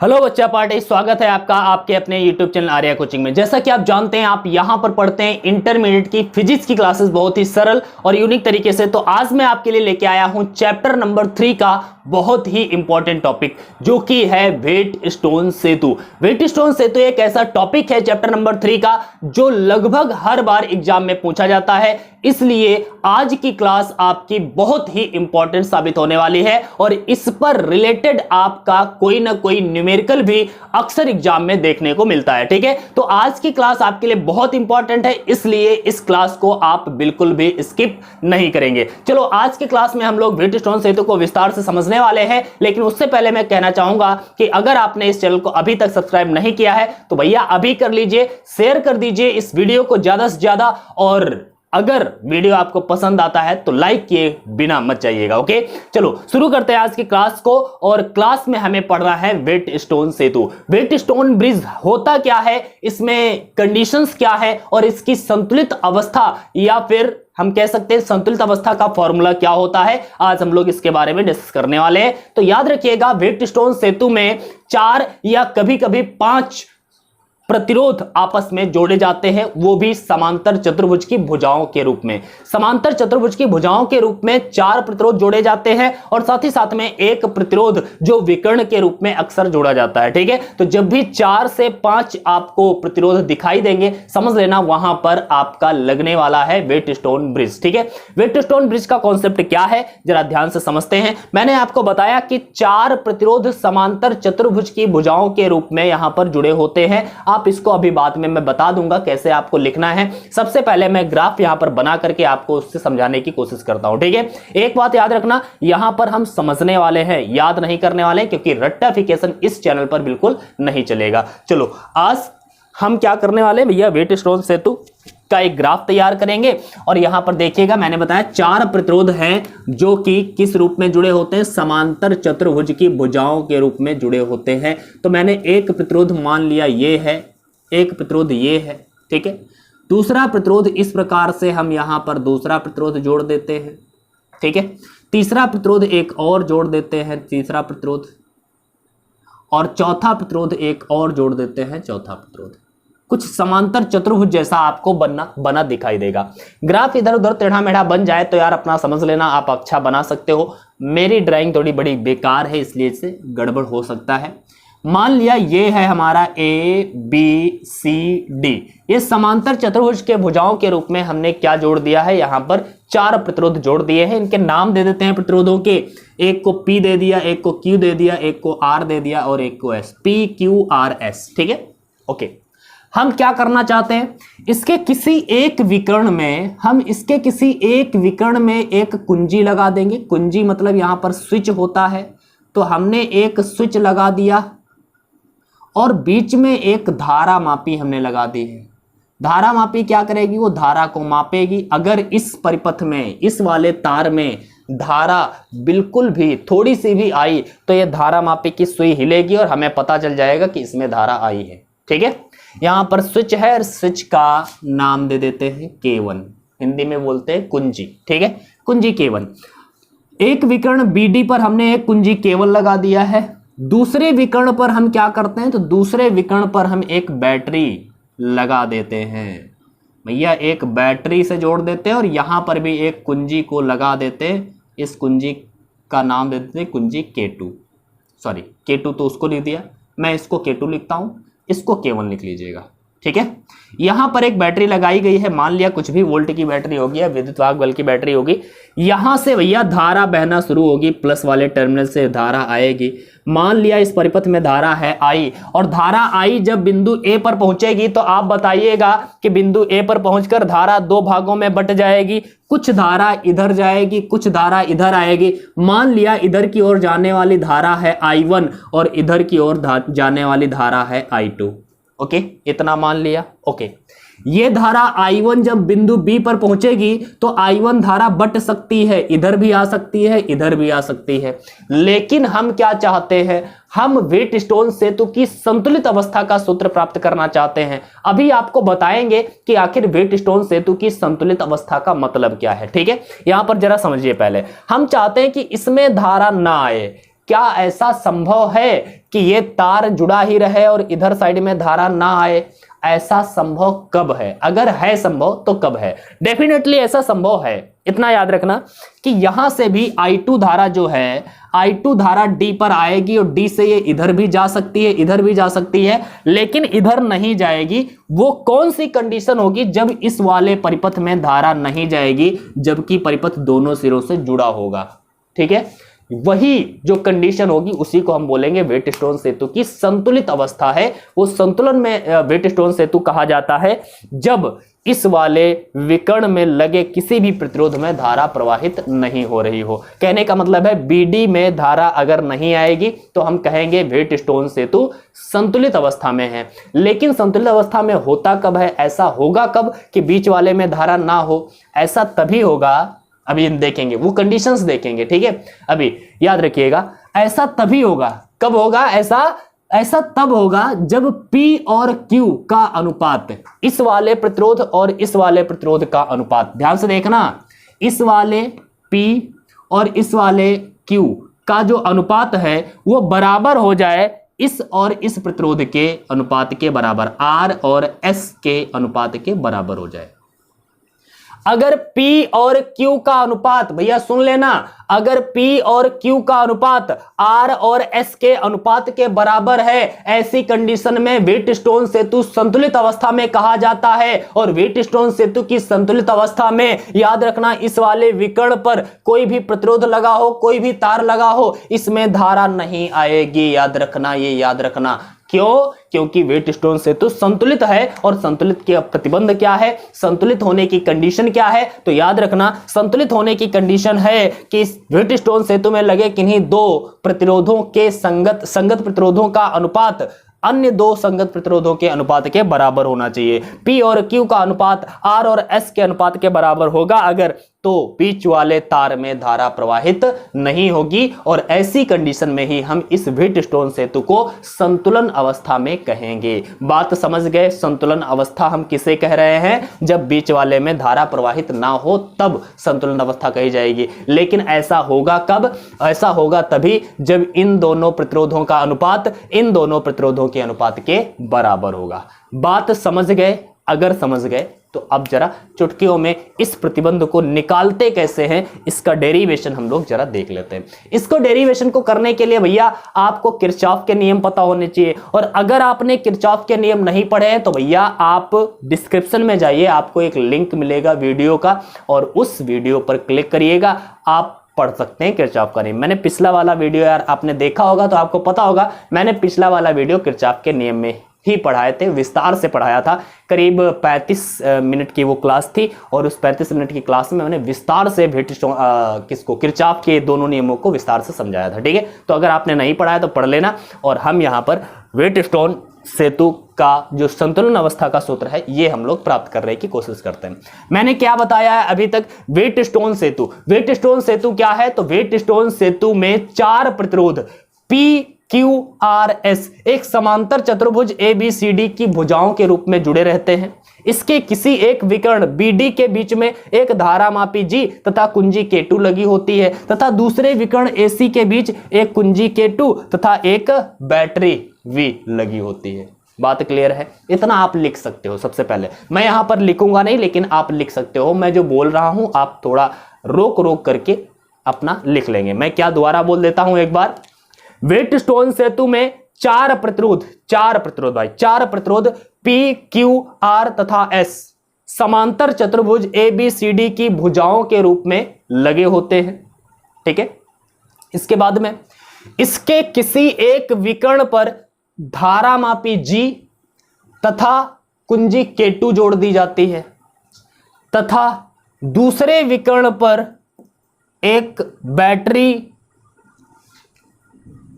Hello बच्चा party, स्वागत है आपका आपके अपने YouTube चैनल आर्या कोचिंग में। जैसा कि आप जानते हैं, आप यहां पर पढ़ते हैं इंटरमीडिएट की फिजिक्स की क्लासेस बहुत ही सरल और यूनिक तरीके से। तो आज मैं आपके लिए लेके आया हूं चैप्टर नंबर 3 का बहुत ही इंपॉर्टेंट टॉपिक, जो कि है व्हीटस्टोन सेतु। व्हीटस्टोन सेतु एक ऐसा टॉपिक है चैप्टर नंबर 3 का जो लगभग हर बार एग्जाम में पूछा जाता है, इसलिए आज की क्लास आपकी बहुत ही इंपॉर्टेंट साबित होने वाली है और इस पर रिलेटेड आपका कोई ना कोई न्यूमेरिकल भी अक्सर एग्जाम में देखने को मिलता है। ठीक है, तो आज की क्लास आपके लिए बहुत इंपॉर्टेंट है, इसलिए इस क्लास को आप बिल्कुल भी स्किप नहीं करेंगे। चलो, आज की क्लास में हम लोग व्हीटस्टोन सेतु को विस्तार से समझने वाले हैं, लेकिन उससे पहले मैं कहना चाहूंगा कि अगर आपने इस चैनल को अभी तक सब्सक्राइब नहीं किया है तो भैया अभी कर लीजिए, शेयर कर दीजिए इस वीडियो को ज्यादा से ज्यादा, और अगर वीडियो आपको पसंद आता है तो लाइक किए बिना मत जाइएगा। ओके, चलो शुरू करते हैं आज की क्लास को। और क्लास में हमें पढ़ना है व्हीटस्टोन सेतु। व्हीटस्टोन ब्रिज होता क्या है, इसमें कंडीशंस क्या है और इसकी संतुलित अवस्था या फिर हम कह सकते हैं संतुलित अवस्था का फॉर्मूला क्या होता है, आज हम लोग इसके बारे में डिस्कस करने वाले हैं। तो याद रखिएगा, व्हीटस्टोन सेतु में 4 या कभी कभी 5 प्रतिरोध आपस में जोड़े जाते हैं, वो भी समांतर चतुर्भुज की भुजाओं के रूप में। समांतर चतुर्भुज की भुजाओं के रूप में 4 प्रतिरोध जोड़े जाते हैं और साथ ही साथ में एक प्रतिरोध जो विकर्ण के रूप में अक्सर जोड़ा जाता है। ठीक है, तो जब भी 4 से 5 आपको प्रतिरोध दिखाई देंगे, समझ लेना वहां पर आपका लगने वाला है व्हीटस्टोन ब्रिज। ठीक है, व्हीटस्टोन ब्रिज का कॉन्सेप्ट क्या है जरा ध्यान से समझते हैं। मैंने आपको बताया कि 4 प्रतिरोध समांतर चतुर्भुज की भुजाओं के रूप में यहां पर जुड़े होते हैं। आप इसको अभी बाद में मैं बता दूंगा कैसे आपको लिखना है। सबसे पहले मैं ग्राफ यहां पर बना करके आपको उससे समझाने की कोशिश करता हूं। ठीक है, एक बात याद रखना, यहां पर हम समझने वाले हैं, याद नहीं करने वाले, क्योंकि रट्टाफिकेशन इस चैनल पर बिल्कुल नहीं चलेगा। चलो, आज हम क्या करने वाले हैं भैया, व्हीटस्टोन सेतु का एक ग्राफ तैयार करेंगे। और यहां पर देखिएगा, मैंने बताया 4 प्रतिरोध हैं जो कि किस रूप में जुड़े होते हैं, समांतर चतुर्भुज की भुजाओं के रूप में जुड़े होते हैं। तो मैंने एक प्रतिरोध मान लिया ये है, एक प्रतिरोध ये है। ठीक है, दूसरा प्रतिरोध इस प्रकार से हम यहां पर दूसरा प्रतिरोध जोड़ देते हैं। ठीक है, तीसरा प्रतिरोध एक और जोड़ देते हैं, तीसरा प्रतिरोध, और चौथा प्रतिरोध एक और जोड़ देते हैं, चौथा प्रतिरोध। कुछ समांतर चतुर्भुज जैसा आपको बना दिखाई देगा। ग्राफ इधर उधर टेढ़ा मेढ़ा बन जाए तो यार अपना समझ लेना, आप अच्छा बना सकते हो। मेरी ड्राइंग थोड़ी बड़ी बेकार है, इसलिए इससे गड़बड़ हो सकता है। मान लिया ये है हमारा ABCD, ये समांतर चतुर्भुज के भुजाओं के रूप में हमने क्या जोड़ दिया है, यहां पर 4 प्रतिरोध जोड़ दिए हैं। इनके नाम दे देते हैं प्रतिरोधों के, एक को P दे दिया, एक को Q दे दिया, एक को R दे दिया और एक को S, PQRS। ठीक है, ओके। हम क्या करना चाहते हैं, इसके किसी एक विकर्ण में, हम इसके किसी एक विकर्ण में एक कुंजी लगा देंगे। कुंजी मतलब यहां पर स्विच होता है, तो हमने एक स्विच लगा दिया और बीच में एक धारा मापी हमने लगा दी है। धारा मापी क्या करेगी, वो धारा को मापेगी। अगर इस परिपथ में, इस वाले तार में धारा बिल्कुल भी थोड़ी सी भी आई तो ये धारा मापी की सुई हिलेगी और हमें पता चल जाएगा कि इसमें धारा आई है। ठीक है, यहां पर स्विच है और स्विच का नाम दे देते हैं K1, हिंदी में बोलते हैं कुंजी। ठीक है, कुंजी K1। एक विकर्ण BD पर हमने एक कुंजी K1 लगा दिया है। दूसरे विकर्ण पर हम क्या करते हैं, तो दूसरे विकर्ण पर हम एक बैटरी लगा देते हैं भैया, एक बैटरी से जोड़ देते हैं और यहां पर भी एक कुंजी को लगा देते हैं। इस कुंजी का नाम दे देते हैं कुंजी K2, सॉरी K2 तो उसको लिख दिया, मैं इसको K2 लिखता हूं, इसको K1 लिख लीजिएगा। ठीक है, यहां पर एक बैटरी लगाई गई है, मान लिया कुछ भी वोल्ट की बैटरी होगी या विद्युत वाहक बल की बैटरी होगी। यहां से भैया धारा बहना शुरू होगी, प्लस वाले टर्मिनल से धारा आएगी। मान लिया इस परिपथ में धारा है I, और धारा I जब बिंदु A पर पहुंचेगी तो आप बताइएगा कि बिंदु A पर पहुंचकर धारा 2 भागों में बट जाएगी। कुछ धारा इधर जाएगी, कुछ धारा इधर आएगी। मान लिया इधर की ओर जाने वाली धारा है I1 और इधर की ओर जाने वाली धारा है I2। ओके, इतना मान लिया। ओके, ये धारा I1 जब बिंदु B पर पहुंचेगी तो I1 धारा बट सकती है, इधर भी आ सकती है, इधर भी आ सकती है। लेकिन हम क्या चाहते हैं, हम व्हीटस्टोन सेतु की संतुलित अवस्था का सूत्र प्राप्त करना चाहते हैं। अभी आपको बताएंगे कि आखिर व्हीटस्टोन सेतु की संतुलित अवस्था का मतलब क्या है। ठीक है, यहां पर जरा समझिए। पहले हम चाहते हैं कि इसमें धारा ना आए, क्या ऐसा संभव है कि ये तार जुड़ा ही रहे और इधर साइड में धारा ना आए? ऐसा संभव कब है? अगर है संभव तो कब है? डेफिनेटली ऐसा संभव है। इतना याद रखना कि यहां से भी I2 धारा जो है, I2 धारा D पर आएगी और D से ये इधर भी जा सकती है, इधर भी जा सकती है, लेकिन इधर नहीं जाएगी। वो कौन सी कंडीशन होगी? जब इस वाले परिपथ में धारा नहीं जाएगी, जबकि परिपथ दोनों सिरों से जुड़ा होगा। ठीक है, वही जो कंडीशन होगी उसी को हम बोलेंगे वेटस्टोन सेतु की संतुलित अवस्था है। वो संतुलन में वेटस्टोन सेतु कहा जाता है जब इस वाले विकर्ण में लगे किसी भी प्रतिरोध में धारा प्रवाहित नहीं हो रही हो। कहने का मतलब है BD में धारा अगर नहीं आएगी तो हम कहेंगे वेटस्टोन सेतु संतुलित अवस्था में है। लेकिन संतुलित अवस्था में होता कब है? ऐसा होगा कब कि बीच वाले में धारा ना हो? ऐसा तभी होगा, अभी देखेंगे, वो कंडीशंस देखेंगे। ठीक है, अभी याद रखिएगा, ऐसा तभी होगा। कब होगा ऐसा तब होगा जब P और Q का अनुपात, इस वाले प्रतिरोध और इस वाले प्रतिरोध का अनुपात, ध्यान से देखना, इस वाले P और इस वाले Q का जो अनुपात है वो बराबर हो जाए इस और इस प्रतिरोध के अनुपात के बराबर, R और S के अनुपात के बराबर हो जाए। अगर P और Q का अनुपात, भैया सुन लेना, अगर P और Q का अनुपात R और S के अनुपात के बराबर है, ऐसी कंडीशन में वेटस्टोन सेतु संतुलित अवस्था में कहा जाता है। और वेटस्टोन सेतु की संतुलित अवस्था में याद रखना, इस वाले विकर्ण पर कोई भी प्रतिरोध लगा हो, कोई भी तार लगा हो, इसमें धारा नहीं आएगी। याद रखना, ये याद रखना। क्यों? क्योंकि वेटस्टोन सेतु संतुलित है। और संतुलित के प्रतिबंध क्या है? संतुलित होने की कंडीशन क्या है? तो याद रखना, संतुलित होने की कंडीशन है कि वेटस्टोन सेतु में लगे किन्हीं दो प्रतिरोधों के संगत प्रतिरोधों का अनुपात अन्य दो संगत प्रतिरोधों के अनुपात के बराबर होना चाहिए। P और Q का अनुपात R और S के अनुपात के बराबर होगा अगर, तो बीच वाले तार में धारा प्रवाहित नहीं होगी। और ऐसी कंडीशन में ही हम इस वेटस्टोन सेतु को संतुलन अवस्था में कहेंगे। बात समझ गए? संतुलन अवस्था हम किसे कह रहे हैं? जब बीच वाले में धारा प्रवाहित ना हो तब संतुलन अवस्था कही जाएगी। लेकिन ऐसा होगा कब? ऐसा होगा तभी जब इन दोनों प्रतिरोधों का अनुपात इन दोनों प्रतिरोधों के अनुपात के बराबर होगा। बात समझ गए? अगर समझ गए तो अब जरा चुटकियों में इस प्रतिबंध को निकालते कैसे हैं, इसका डेरिवेशन हम लोग जरा देख लेते हैं। इसको डेरिवेशन को करने के लिए भैया आपको किरचॉफ के नियम पता होने चाहिए। और अगर आपने किरचॉफ के नियम नहीं पढ़े हैं तो भैया आप डिस्क्रिप्शन में जाइए, आपको एक लिंक मिलेगा वीडियो का, और उस वीडियो पर क्लिक करिएगा, आप पढ़ सकते हैं किरचॉफ का नियम। मैंने पिछला वाला वीडियो यार आपने देखा होगा तो आपको पता होगा, मैंने पिछला वाला वीडियो किरचॉफ के नियम में ही पढ़ाए थे, विस्तार से पढ़ाया था। करीब 35 मिनट की वो क्लास थी और उस 35 मिनट की क्लास में मैंने विस्तार से किरचॉफ के दोनों नियमों को विस्तार से समझाया था। ठीक है, तो अगर आपने नहीं पढ़ाया तो पढ़ लेना। और हम यहाँ पर वेटस्टोन सेतु का जो संतुलन अवस्था का सूत्र है ये हम लोग प्राप्त करने की कोशिश करते हैं। मैंने क्या बताया है अभी तक? वेटस्टोन सेतु। वेटस्टोन सेतु क्या है? तो वेटस्टोन सेतु में चार प्रतिरोध PQRS एक समांतर चतुर्भुज ABCD की भुजाओं के रूप में जुड़े रहते हैं। इसके किसी एक विकर्ण BD के बीच में एक धारामापी G तथा कुंजी K2 लगी होती है, तथा दूसरे विकर्ण AC के बीच एक कुंजी K2 तथा एक बैटरी V लगी होती है। बात क्लियर है? इतना आप लिख सकते हो। सबसे पहले मैं यहां पर लिखूंगा नहीं, लेकिन आप लिख सकते हो। मैं जो बोल रहा हूं आप थोड़ा रोक रोक करके अपना लिख लेंगे। मैं क्या दोबारा बोल देता हूं एक बार। वेटस्टोन सेतु में चार प्रतिरोध भाई, चार प्रतिरोध PQR तथा S समांतर चतुर्भुज ABCD की भुजाओं के रूप में लगे होते हैं। ठीक है, इसके बाद में इसके किसी एक विकर्ण पर धारामापी G तथा कुंजी K2 जोड़ दी जाती है, तथा दूसरे विकर्ण पर एक बैटरी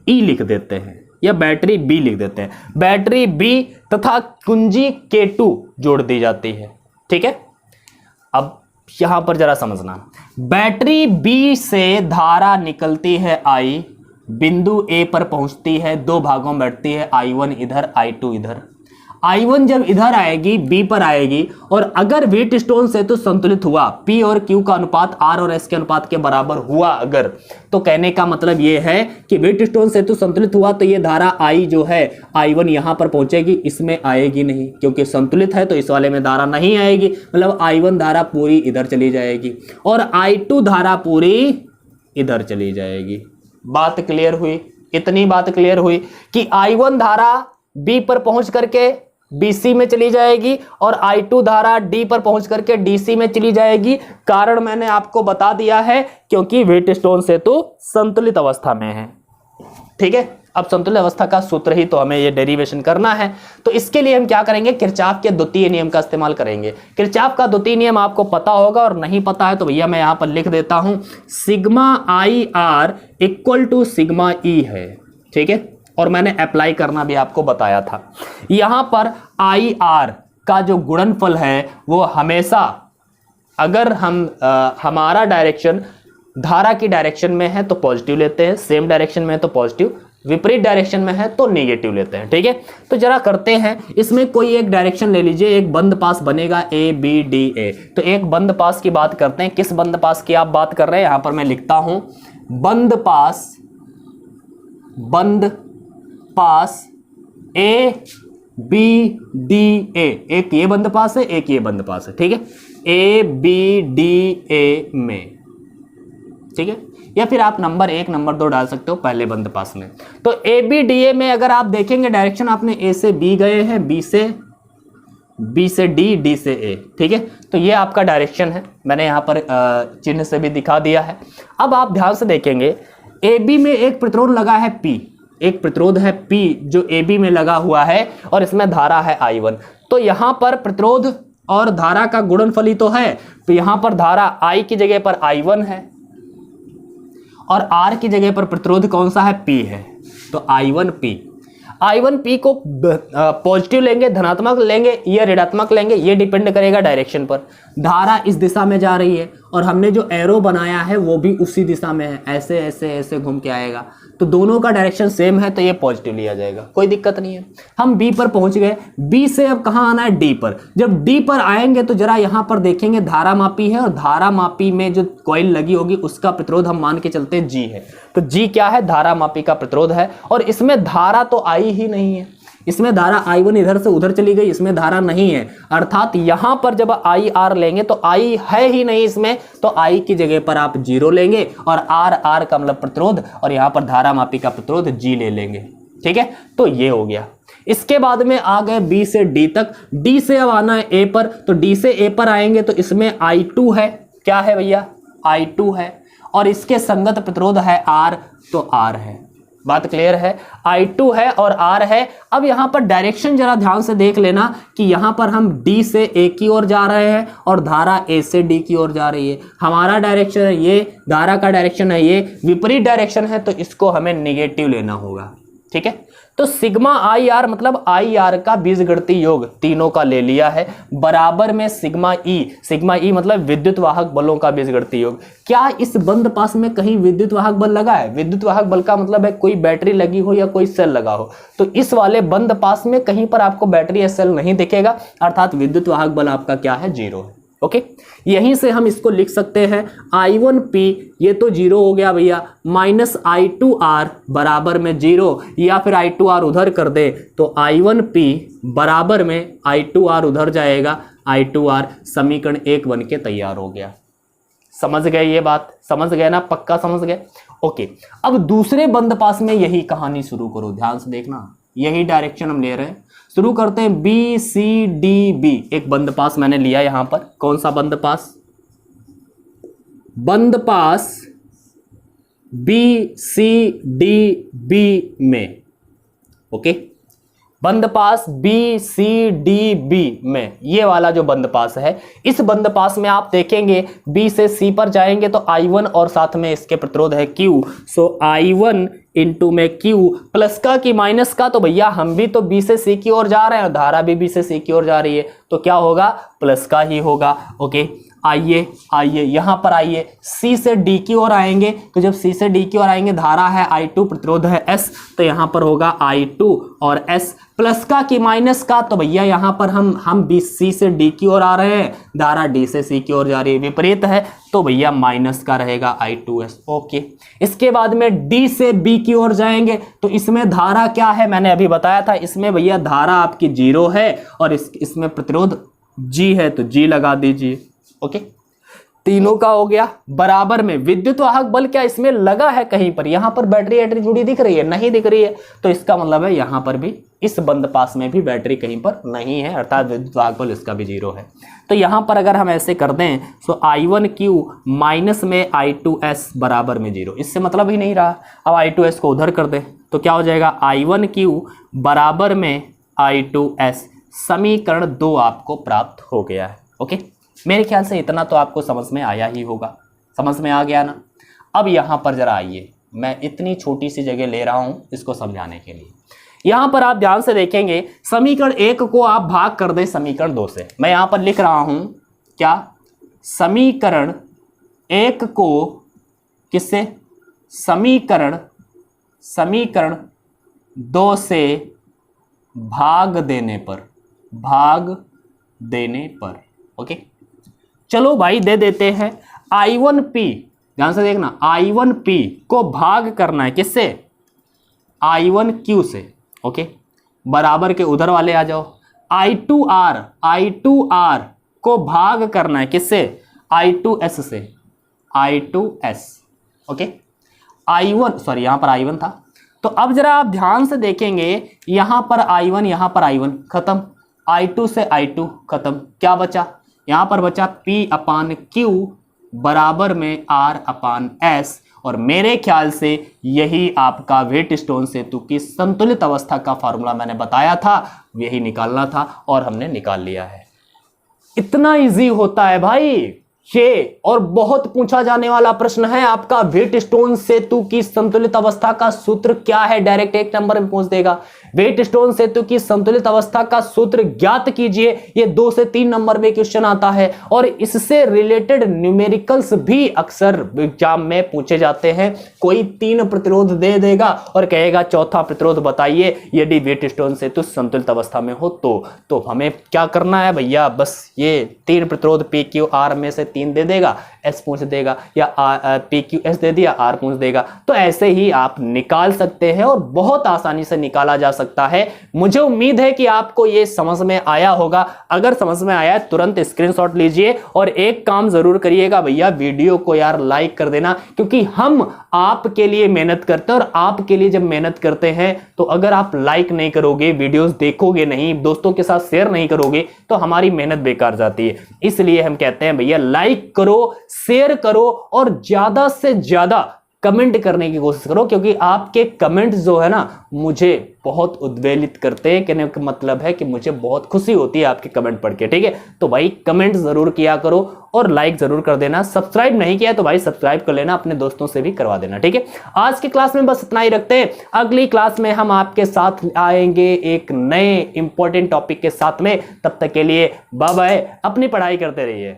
E लिख देते हैं या बैटरी B लिख देते हैं। बैटरी B तथा कुंजी K2 जोड़ दी जाती है। ठीक है, अब यहां पर जरा समझना, बैटरी B से धारा निकलती है I, बिंदु A पर पहुंचती है, दो भागों में बैठती है, I1 इधर I2 इधर। I1 जब इधर आएगी बी पर आएगी और अगर व्हीटस्टोन सेतु संतुलित हुआ, P और Q का अनुपात R और S के अनुपात के बराबर हुआ अगर, तो कहने का मतलब ये है कि व्हीटस्टोन सेतु संतुलित हुआ तो ये धारा I जो है I1 यहां पर पहुंचेगी, इसमें आएगी नहीं, क्योंकि संतुलित है तो इस वाले में धारा नहीं आएगी, मतलब I1 धारा पूरी इधर चली जाएगी और I2 धारा पूरी इधर चली जाएगी। बात क्लियर हुई? इतनी बात क्लियर हुई कि I1 धारा B पर पहुंच करके BC में चली जाएगी और I2 धारा D पर पहुंच करके DC में चली जाएगी। कारण मैंने आपको बता दिया है, क्योंकि व्हीटस्टोन सेतु संतुलित अवस्था में है। ठीक है, अब संतुलित अवस्था का सूत्र ही तो हमें ये डेरिवेशन करना है, तो इसके लिए हम क्या करेंगे, किरचॉफ के द्वितीय नियम का इस्तेमाल करेंगे। किरचॉफ का द्वितीय नियम आपको पता होगा और नहीं पता है तो भैया मैं यहां पर लिख देता हूं, sigma IR equal to sigma E है। ठीक है, और मैंने अप्लाई करना भी आपको बताया था। यहां पर IR का जो गुणनफल है वो हमेशा, अगर हमारा डायरेक्शन धारा की डायरेक्शन में है तो पॉजिटिव लेते हैं, सेम डायरेक्शन में है तो पॉजिटिव, विपरीत डायरेक्शन में है तो नेगेटिव लेते हैं। ठीक है, तो जरा करते हैं, इसमें कोई एक डायरेक्शन ले लीजिए, एक बंद पास बनेगा ABDA। तो एक बंद पास की बात करते हैं। किस बंद पास की आप बात कर रहे हैं, यहां पर मैं लिखता हूं, बंद पास ABDA। एक ये बंद पास है, एक ये बंद पास है। ठीक है, ABDA में। ठीक है, या फिर आप नंबर 1 नंबर 2 डाल सकते हो पहले बंद पास में। तो ABDA में अगर आप देखेंगे डायरेक्शन आपने A से B गए हैं, B से D, D से A। ठीक है, तो ये आपका डायरेक्शन है, मैंने यहां पर चिन्ह से भी दिखा दिया है। अब आप ध्यान से देखेंगे, AB में एक प्रतिरोध लगा है P, एक प्रतिरोध है P जो AB में लगा हुआ है और इसमें धारा है I1। तो यहां पर प्रतिरोध और धारा का गुणनफल ही तो है, तो यहां पर धारा I की जगह पर I1 है और R की जगह पर प्रतिरोध कौन सा है, P है, तो I1P को पॉजिटिव लेंगे, धनात्मक लेंगे या ऋणात्मक लेंगे, ये डिपेंड करेगा डायरेक्शन पर। धारा इस दिशा में जा रही है और हमने जो एरो बनाया है वो भी उसी दिशा में है, ऐसे ऐसे ऐसे घूम के आएगा, तो दोनों का डायरेक्शन सेम है तो ये पॉजिटिव लिया जाएगा, कोई दिक्कत नहीं है। हम B पर पहुंच गए, B से अब कहां आना है, D पर। जब D पर आएंगे तो जरा यहां पर देखेंगे, धारा मापी है और धारा मापी में जो कॉइल लगी होगी उसका प्रतिरोध हम मान के चलते हैं G है। तो G क्या है, धारा मापी का प्रतिरोध है और इसमें धारा तो I ही नहीं है, इसमें धारा I1 इधर से उधर चली गई, इसमें धारा नहीं है, अर्थात यहां पर जब IR लेंगे तो I है ही नहीं इसमें, तो I की जगह पर आप 0 लेंगे और R का मतलब प्रतिरोध और यहां पर धारा मापी का प्रतिरोध G ले लेंगे। ठीक है, तो ये हो गया। इसके बाद में आ गए B से D तक, D से अब आना है A पर, तो D से A पर आएंगे तो इसमें I2 है, क्या है भैया, I2 है और इसके संगत प्रतिरोध है R, तो R है। बात क्लियर है, I2 है और R है। अब यहां पर डायरेक्शन जरा ध्यान से देख लेना कि यहां पर हम D से A की ओर जा रहे हैं और धारा A से D की ओर जा रही है। हमारा डायरेक्शन है ये, धारा का डायरेक्शन है ये, विपरीत डायरेक्शन है तो इसको हमें निगेटिव लेना होगा। ठीक है, तो सिग्मा IR मतलब IR का बीजगणितीय योग तीनों का ले लिया है, बराबर में सिग्मा E मतलब विद्युत वाहक बलों का बीजगणितीय योग। क्या इस बंद पास में कहीं विद्युत वाहक बल लगा है? विद्युत वाहक बल का मतलब है कोई बैटरी लगी हो या कोई सेल लगा हो, तो इस वाले बंद पास में कहीं पर आपको बैटरी या सेल नहीं दिखेगा, अर्थात विद्युत वाहक बल आपका क्या है, 0 है। ओके, यहीं से हम इसको लिख सकते हैं I1P, ये तो 0 हो गया भैया, माइनस I2R बराबर में 0, या फिर I2R उधर कर दे तो I1P बराबर में I2R उधर जाएगा, I2R समीकरण 1 बन के तैयार हो गया। समझ गए ये बात, समझ गए ना, पक्का समझ गए। ओके, अब दूसरे बंद पास में यही कहानी शुरू करो, ध्यान से देखना, यही डायरेक्शन हम ले रहे हैं। शुरू करते हैं BCDB, एक बंद पास मैंने लिया यहां पर, कौन सा बंद पास, बंद पास BCDB में। ओके, बंद पास BCDB में, ये वाला जो बंद पास है, इस बंद पास में आप देखेंगे B से C पर जाएंगे तो I1 और साथ में इसके प्रतिरोध है Q, सो I1 इंटू में Q, प्लस का कि माइनस का, तो भैया हम भी तो B से C की ओर जा रहे हैं, धारा भी B से C की ओर जा रही है, तो क्या होगा, प्लस का ही होगा। ओके, आइए आइए यहां पर आइए, C से D की ओर आएंगे, तो जब C से D की ओर आएंगे, धारा है I2, प्रतिरोध है S, तो यहां पर होगा I2 और S, प्लस का कि माइनस का, तो भैया यहां पर हम C से D की ओर आ रहे हैं, धारा D से C की ओर जा रही है, विपरीत है, तो भैया माइनस का रहेगा I2S। ओके, इसके बाद में D से B की ओर जाएंगे, तो इसमें धारा क्या है, मैंने अभी बताया था, इसमें भैया धारा आपकी 0 है और इसमें प्रतिरोध G है, तो G लगा दीजिए। ओके, तीनों का हो गया। बराबर में विद्युत वाहक बल क्या इसमें लगा है कहीं पर, यहां पर बैटरी एटरी जुड़ी दिख रही है, नहीं दिख रही है, तो इसका मतलब है यहां पर भी इस बंद पास में भी बैटरी कहीं पर नहीं है, अर्थात विद्युत वाहक बल इसका भी 0 है। तो यहां पर अगर हम ऐसे कर दें तो I1Q माइनस में I2S बराबर में 0, इससे मतलब ही नहीं रहा। अब I2S को उधर कर दें तो क्या हो जाएगा, I1Q बराबर में I2S, समीकरण 2 आपको प्राप्त हो गया है। ओके, मेरे ख्याल से इतना तो आपको समझ में आया ही होगा, समझ में आ गया ना। अब यहाँ पर जरा आइए, मैं इतनी छोटी सी जगह ले रहा हूँ इसको समझाने के लिए। यहाँ पर आप ध्यान से देखेंगे, समीकरण 1 को आप भाग कर दें समीकरण 2 से। मैं यहाँ पर लिख रहा हूँ क्या, समीकरण 1 को किससे, समीकरण 2 से भाग देने पर। ओके, चलो भाई दे देते हैं। I1P, ध्यान से देखना, I1P को भाग करना है किससे, I1Q से। ओके, बराबर के उधर वाले आ जाओ। I2R को भाग करना है किससे, I2S से, I2S। ओके, I1 सॉरी यहां पर I1 था, तो अब जरा आप ध्यान से देखेंगे, यहां पर I1, यहां पर I1 खत्म, I2 से I2 खत्म, क्या बचा, यहां पर बचा P/Q बराबर में R/S, और मेरे ख्याल से यही आपका व्हीटस्टोन सेतु की संतुलित अवस्था का फॉर्मूला मैंने बताया था, यही निकालना था और हमने निकाल लिया है। इतना इजी होता है भाई ये, और बहुत पूछा जाने वाला प्रश्न है आपका, व्हीटस्टोन सेतु की संतुलित अवस्था का सूत्र क्या है, डायरेक्ट 1 नंबर में पूछ देगा। व्हीटस्टोन सेतु की संतुलित अवस्था का सूत्र ज्ञात कीजिए, ये 2 से 3 नंबर में क्वेश्चन आता है, और इससे रिलेटेड न्यूमेरिकल्स भी अक्सर एग्जाम में पूछे जाते हैं। कोई 3 प्रतिरोध दे देगा और कहेगा चौथा प्रतिरोध बताइए यदि व्हीटस्टोन सेतु संतुलित अवस्था में हो तो हमें क्या करना है भैया, बस ये 3 प्रतिरोध PQR में से 3 दे देगा, S पूछ देगा, या PQS दे दिया, R पूछ देगा, तो ऐसे ही आप निकाल सकते हैं और बहुत आसानी से निकाला जा सकता है। मुझे उम्मीद है कि आपको ये समझ में आया होगा। अगर समझ में आया है तुरंत स्क्रीनशॉट लीजिए और एक काम जरूर करिएगा भैया, वीडियो को यार लाइक कर देना, क्योंकि हम आपके लिए मेहनत करते हैं, और आपके लिए जब मेहनत करते हैं तो अगर आप लाइक नहीं करोगे, वीडियोस देखोगे नहीं, दोस्तों के साथ शेयर नहीं करोगे, तो हमारी मेहनत बेकार जाती है। इसलिए हम कहते हैं भैया लाइक करो, शेयर करो और ज्यादा से ज्यादा कमेंट करने की कोशिश करो, क्योंकि आपके कमेंट जो है ना मुझे बहुत उद्वेलित करते हैं, कहने का मतलब है कि मुझे बहुत खुशी होती है आपके कमेंट पढ़ के। ठीक है, तो भाई कमेंट जरूर किया करो और लाइक जरूर कर देना। सब्सक्राइब नहीं किया तो भाई सब्सक्राइब कर लेना, अपने दोस्तों से भी करवा देना। ठीक है, आज की क्लास में बस इतना ही रखते हैं। अगली क्लास में हम आपके साथ आएंगे एक नए इंपॉर्टेंट टॉपिक के साथ में। तब तक के लिए बाय बाय, अपनी पढ़ाई करते रहिए।